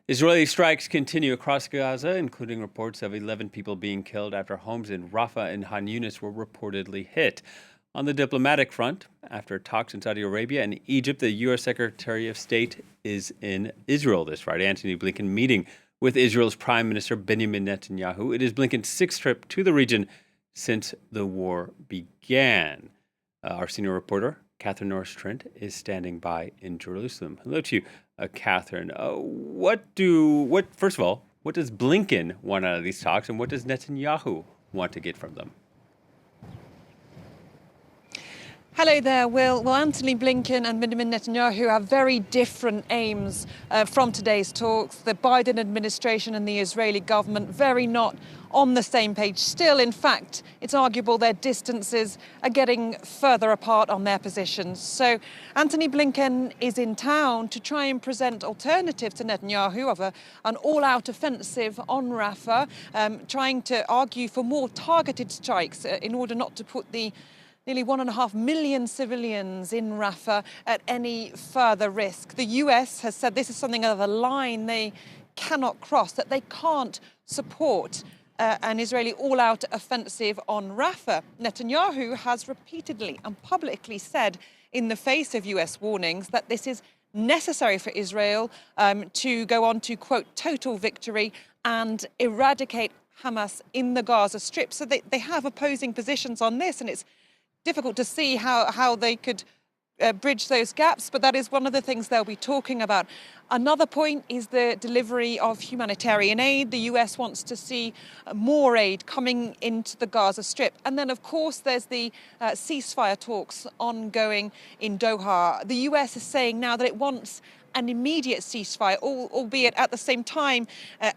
Israeli strikes continue across Gaza, including reports of 11 people being killed after homes in Rafah and Khan Yunis were reportedly hit. On the diplomatic front, after talks in Saudi Arabia and Egypt, the U.S. Secretary of State is in Israel this Friday. Antony Blinken meeting with Israel's Prime Minister Benjamin Netanyahu. It is Blinken's sixth trip to the region since the war began. Our senior reporter, Catherine Norris Trent, is standing by in Jerusalem. Hello to you, Catherine. First of all, what does Blinken want out of these talks, and what does Netanyahu want to get from them? Hello there, Will. Well, Antony Blinken and Benjamin Netanyahu have very different aims from today's talks. The Biden administration and the Israeli government very not on the same page. Still, in fact, it's arguable their distances are getting further apart on their positions. So Antony Blinken is in town to try and present alternatives to Netanyahu of an all-out offensive on Rafah, trying to argue for more targeted strikes in order not to put the nearly 1.5 million civilians in Rafah at any further risk. The US has said this is something of a line they cannot cross, that they can't support an Israeli all-out offensive on Rafah. Netanyahu has repeatedly and publicly said, in the face of US warnings, that this is necessary for Israel to go on to, quote, total victory and eradicate Hamas in the Gaza Strip. So they have opposing positions on this, and it's difficult to see how they could bridge those gaps, but that is one of the things they'll be talking about. Another point is the delivery of humanitarian aid. The US wants to see more aid coming into the Gaza Strip. And then, of course, there's the ceasefire talks ongoing in Doha. The US is saying now that it wants an immediate ceasefire, albeit at the same time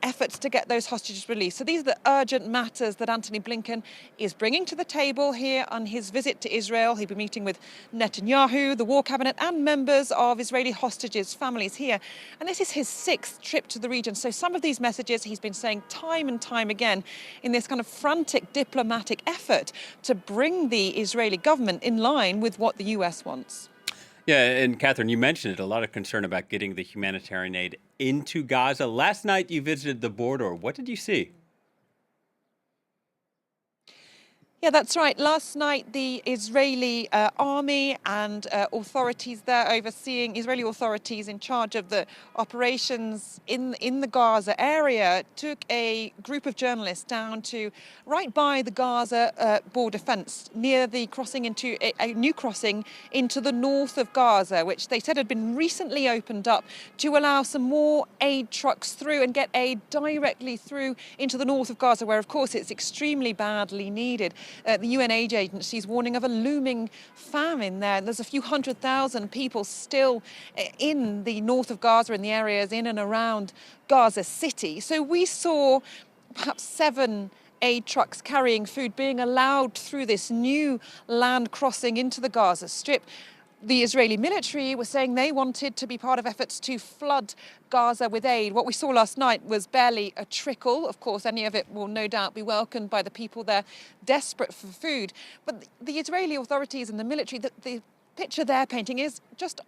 efforts to get those hostages released. So these are the urgent matters that Antony Blinken is bringing to the table here on his visit to Israel. He'll be meeting with Netanyahu, the war cabinet, and members of Israeli hostages' families here. And this is his sixth trip to the region. So some of these messages he's been saying time and time again in this kind of frantic diplomatic effort to bring the Israeli government in line with what the US wants. Yeah, and Catherine, you mentioned it, a lot of concern about getting the humanitarian aid into Gaza. Last night you visited the border. What did you see? Yeah, that's right. Last night, the Israeli army and authorities there overseeing, Israeli authorities in charge of the operations in the Gaza area, took a group of journalists down to right by the Gaza border fence near the crossing into a new crossing into the north of Gaza, which they said had been recently opened up to allow some more aid trucks through and get aid directly through into the north of Gaza, where, of course, it's extremely badly needed. The UN aid agency is warning of a looming famine there. There's a few 100,000 people still in the north of Gaza, in the areas in and around Gaza City. So we saw perhaps 7 aid trucks carrying food being allowed through this new land crossing into the Gaza Strip. The Israeli military was saying they wanted to be part of efforts to flood Gaza with aid. What we saw last night was barely a trickle. Of course, any of it will no doubt be welcomed by the people there desperate for food. But the Israeli authorities and the military, the picture they're painting is just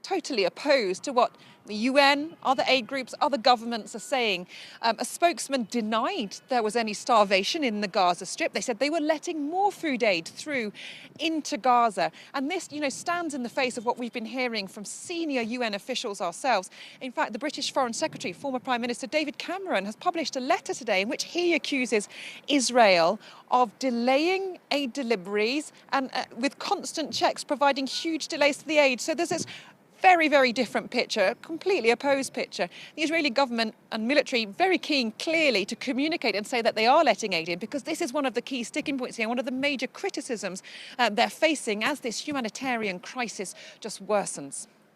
totally opposed to what the UN, other aid groups, other governments are saying. A spokesman denied there was any starvation in the Gaza Strip. They said they were letting more food aid through into Gaza. And this, stands in the face of what we've been hearing from senior UN officials ourselves. In fact, the British Foreign Secretary, former Prime Minister David Cameron, has published a letter today in which he accuses Israel of delaying aid deliveries and with constant checks providing huge delays to the aid. So there's this very, very different picture, a completely opposed picture. The Israeli government and military very keen, clearly, to communicate and say that they are letting aid in, because this is one of the key sticking points here, one of the major criticisms they're facing as this humanitarian crisis just worsens.